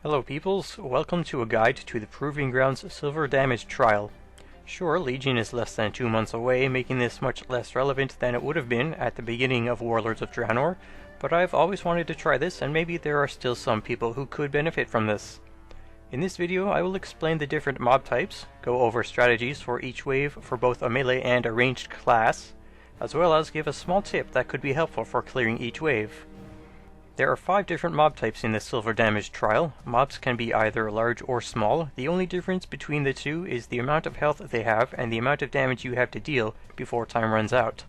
Hello peoples, welcome to a guide to the Proving Grounds Silver Damage Trial. Sure, Legion is less than 2 months away, making this much less relevant than it would have been at the beginning of Warlords of Draenor, but I've always wanted to try this, and maybe there are still some people who could benefit from this. In this video I will explain the different mob types, go over strategies for each wave for both a melee and a ranged class, as well as give a small tip that could be helpful for clearing each wave. There are 5 different mob types in the Silver Damage Trial. Mobs can be either large or small. The only difference between the two is the amount of health they have and the amount of damage you have to deal before time runs out.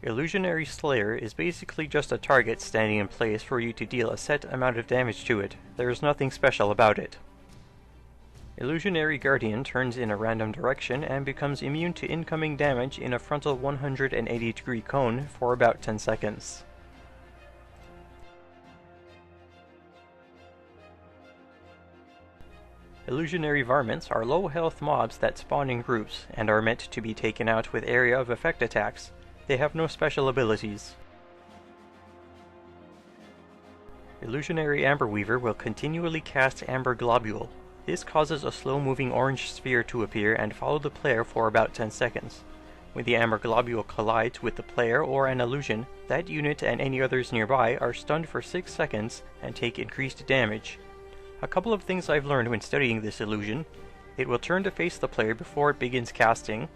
Illusionary Slayer is basically just a target standing in place for you to deal a set amount of damage to it. There is nothing special about it. Illusionary Guardian turns in a random direction and becomes immune to incoming damage in a frontal 180-degree cone for about 10 seconds. Illusionary Varmints are low-health mobs that spawn in groups, and are meant to be taken out with area of effect attacks. They have no special abilities. Illusionary Amber Weaver will continually cast Amber Globule. This causes a slow-moving orange sphere to appear and follow the player for about 10 seconds. When the Amber Globule collides with the player or an illusion, that unit and any others nearby are stunned for 6 seconds and take increased damage. A couple of things I've learned when studying this illusion. It will turn to face the player before it begins casting.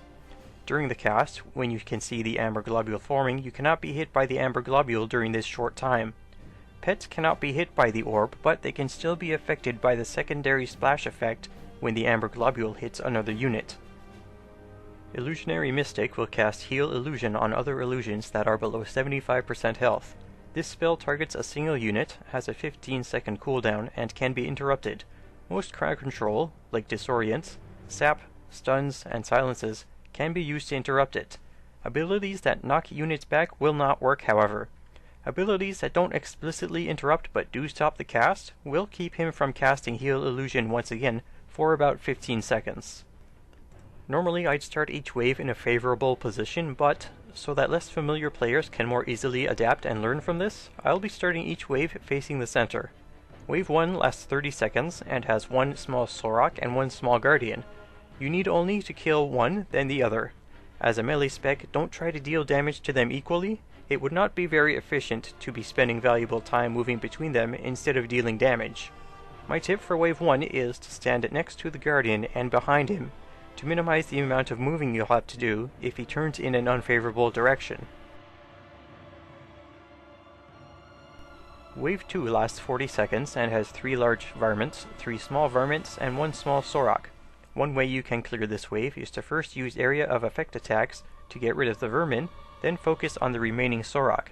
During the cast, when you can see the Amber Globule forming, you cannot be hit by the Amber Globule during this short time. Pets cannot be hit by the orb, but they can still be affected by the secondary splash effect when the Amber Globule hits another unit. Illusionary Mystic will cast Heal Illusion on other illusions that are below 75% health. This spell targets a single unit, has a 15-second cooldown, and can be interrupted. Most crowd control, like Disorient, Sap, Stuns, and Silences, can be used to interrupt it. Abilities that knock units back will not work, however. Abilities that don't explicitly interrupt but do stop the cast will keep him from casting Heal Illusion once again for about 15 seconds. Normally I'd start each wave in a favorable position, but so that less familiar players can more easily adapt and learn from this, I'll be starting each wave facing the center. Wave 1 lasts 30 seconds and has 1 small Sorok and 1 small Guardian. You need only to kill one, then the other. As a melee spec, don't try to deal damage to them equally. It would not be very efficient to be spending valuable time moving between them instead of dealing damage. My tip for wave 1 is to stand next to the Guardian and behind him, to minimize the amount of moving you'll have to do if he turns in an unfavorable direction. Wave 2 lasts 40 seconds and has 3 large varmints, 3 small varmints, and 1 small Sorok. One way you can clear this wave is to first use area of effect attacks to get rid of the vermin, then focus on the remaining Sorok.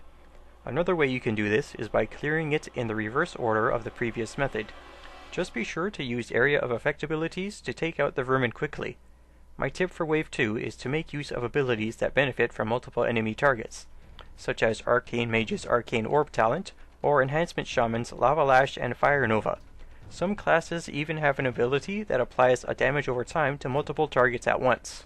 Another way you can do this is by clearing it in the reverse order of the previous method. Just be sure to use area of effect abilities to take out the vermin quickly. My tip for Wave 2 is to make use of abilities that benefit from multiple enemy targets, such as Arcane Mage's Arcane Orb talent, or Enhancement Shaman's Lava Lash and Fire Nova. Some classes even have an ability that applies a damage over time to multiple targets at once.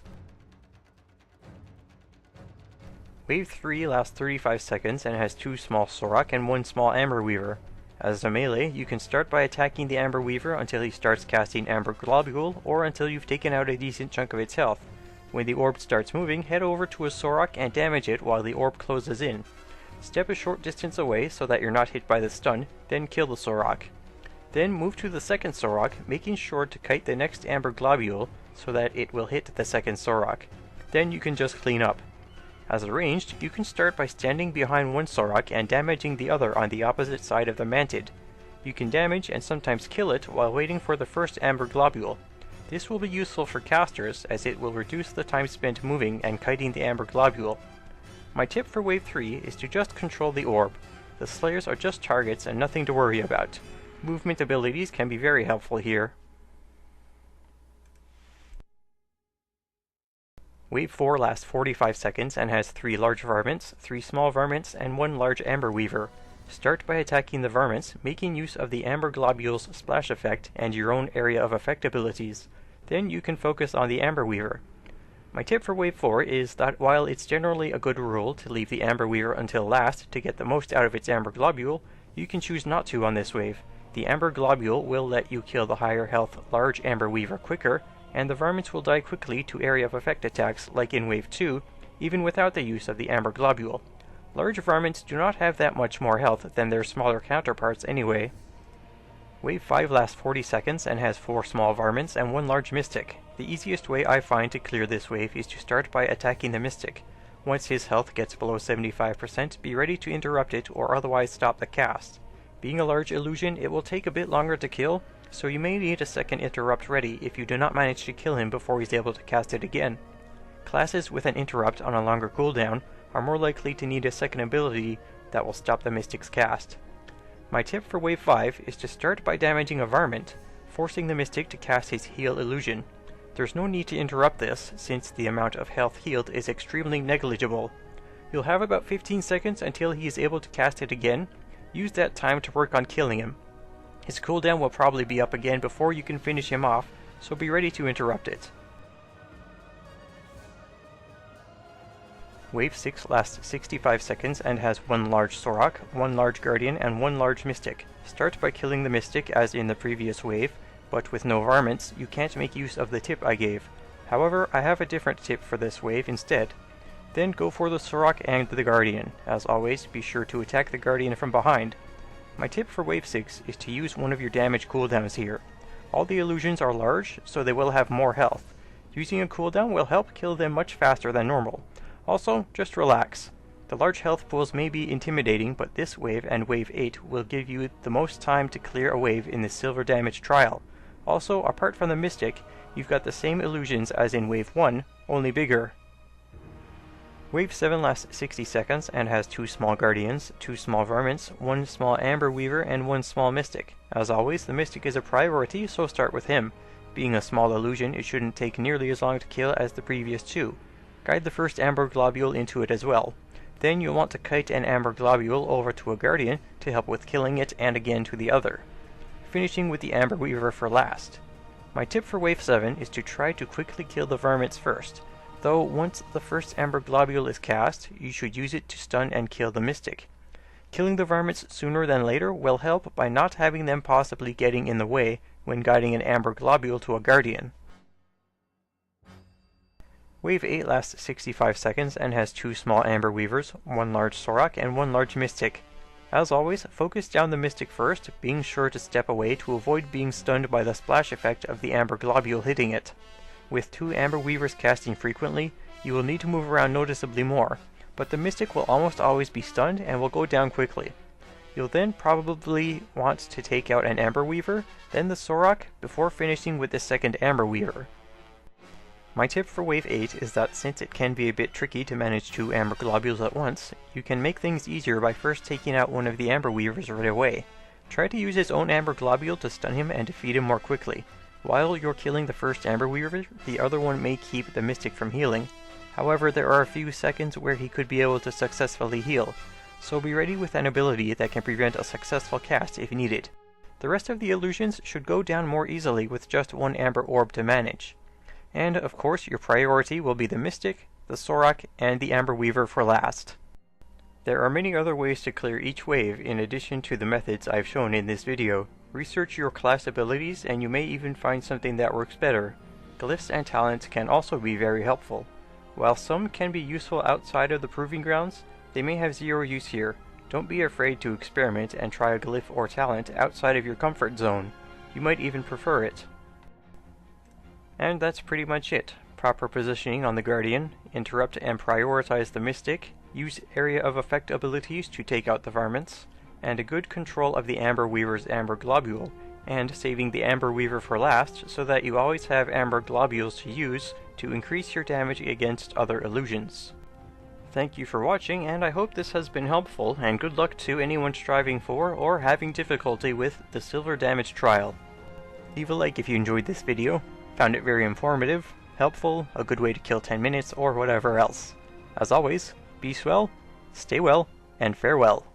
Wave 3 lasts 35 seconds and has 2 small Sorok and 1 small Amber Weaver. As a melee, you can start by attacking the Amber Weaver until he starts casting Amber Globule, or until you've taken out a decent chunk of its health. When the orb starts moving, head over to a Sorok and damage it while the orb closes in. Step a short distance away so that you're not hit by the stun, then kill the Sorok. Then move to the second Sorok, making sure to kite the next Amber Globule so that it will hit the second Sorok. Then you can just clean up. As a ranged, you can start by standing behind one Sorok and damaging the other on the opposite side of the Mantid. You can damage and sometimes kill it while waiting for the first Amber Globule. This will be useful for casters as it will reduce the time spent moving and kiting the Amber Globule. My tip for Wave 3 is to just control the orb. The Slayers are just targets and nothing to worry about. Movement abilities can be very helpful here. Wave 4 lasts 45 seconds and has 3 large varmints, 3 small varmints, and 1 large Amber Weaver. Start by attacking the varmints, making use of the Amber Globule's splash effect and your own area of effect abilities. Then you can focus on the Amber Weaver. My tip for Wave 4 is that while it's generally a good rule to leave the Amber Weaver until last to get the most out of its Amber Globule, you can choose not to on this wave. The Amber Globule will let you kill the higher health large Amber Weaver quicker, and the varmints will die quickly to area of effect attacks like in Wave 2, even without the use of the Amber Globule. Large varmints do not have that much more health than their smaller counterparts anyway. Wave 5 lasts 40 seconds and has 4 small varmints and 1 large mystic. The easiest way I find to clear this wave is to start by attacking the mystic. Once his health gets below 75%, be ready to interrupt it or otherwise stop the cast. Being a large illusion, it will take a bit longer to kill, so you may need a second interrupt ready if you do not manage to kill him before he's able to cast it again. Classes with an interrupt on a longer cooldown are more likely to need a second ability that will stop the mystic's cast. My tip for Wave 5 is to start by damaging a varmint, forcing the mystic to cast his heal illusion. There's no need to interrupt this, since the amount of health healed is extremely negligible. You'll have about 15 seconds until he is able to cast it again. Use that time to work on killing him. His cooldown will probably be up again before you can finish him off, so be ready to interrupt it. Wave 6 lasts 65 seconds and has 1 large Sorok, 1 large Guardian, and 1 large Mystic. Start by killing the Mystic as in the previous wave, but with no varmints, you can't make use of the tip I gave. However, I have a different tip for this wave instead. Then go for the Sorok and the Guardian. As always, be sure to attack the Guardian from behind. My tip for Wave 6 is to use one of your damage cooldowns here. All the illusions are large, so they will have more health. Using a cooldown will help kill them much faster than normal. Also, just relax. The large health pools may be intimidating, but this wave and Wave 8 will give you the most time to clear a wave in the silver damage trial. Also, apart from the Mystic, you've got the same illusions as in Wave 1, only bigger. Wave 7 lasts 60 seconds and has 2 small Guardians, 2 small Varmints, 1 small Amber Weaver, and 1 small Mystic. As always, the Mystic is a priority, so start with him. Being a small illusion, it shouldn't take nearly as long to kill as the previous 2. Guide the first Amber Globule into it as well. Then you'll want to kite an Amber Globule over to a Guardian to help with killing it and again to the other. Finishing with the Amber Weaver for last. My tip for Wave 7 is to try to quickly kill the varmints first, though once the first Amber Globule is cast, you should use it to stun and kill the Mystic. Killing the varmints sooner than later will help by not having them possibly getting in the way when guiding an Amber Globule to a Guardian. Wave 8 lasts 65 seconds and has 2 small Amber Weavers, 1 large Sorok, and 1 large Mystic. As always, focus down the Mystic first, being sure to step away to avoid being stunned by the splash effect of the Amber Globule hitting it. With 2 Amber Weavers casting frequently, you will need to move around noticeably more, but the Mystic will almost always be stunned and will go down quickly. You'll then probably want to take out an Amber Weaver, then the Sorok, before finishing with the second Amber Weaver. My tip for Wave 8 is that since it can be a bit tricky to manage 2 Amber Globules at once, you can make things easier by first taking out one of the Amber Weavers right away. Try to use his own Amber Globule to stun him and defeat him more quickly. While you're killing the first Amber Weaver, the other one may keep the Mystic from healing. However, there are a few seconds where he could be able to successfully heal, so be ready with an ability that can prevent a successful cast if needed. The rest of the illusions should go down more easily with just 1 Amber Orb to manage. And, of course, your priority will be the Mystic, the Sorok, and the Amber Weaver for last. There are many other ways to clear each wave in addition to the methods I've shown in this video. Research your class abilities and you may even find something that works better. Glyphs and talents can also be very helpful. While some can be useful outside of the Proving Grounds, they may have zero use here. Don't be afraid to experiment and try a glyph or talent outside of your comfort zone. You might even prefer it. And that's pretty much it. Proper positioning on the Guardian, interrupt and prioritize the Mystic, use area of effect abilities to take out the varmints, and a good control of the Amber Weaver's Amber Globule, and saving the Amber Weaver for last so that you always have Amber Globules to use to increase your damage against other illusions. Thank you for watching, and I hope this has been helpful, and good luck to anyone striving for or having difficulty with the Silver Damage Trial. Leave a like if you enjoyed this video, found it very informative, helpful, a good way to kill 10 minutes, or whatever else. As always, be swell, stay well, and farewell.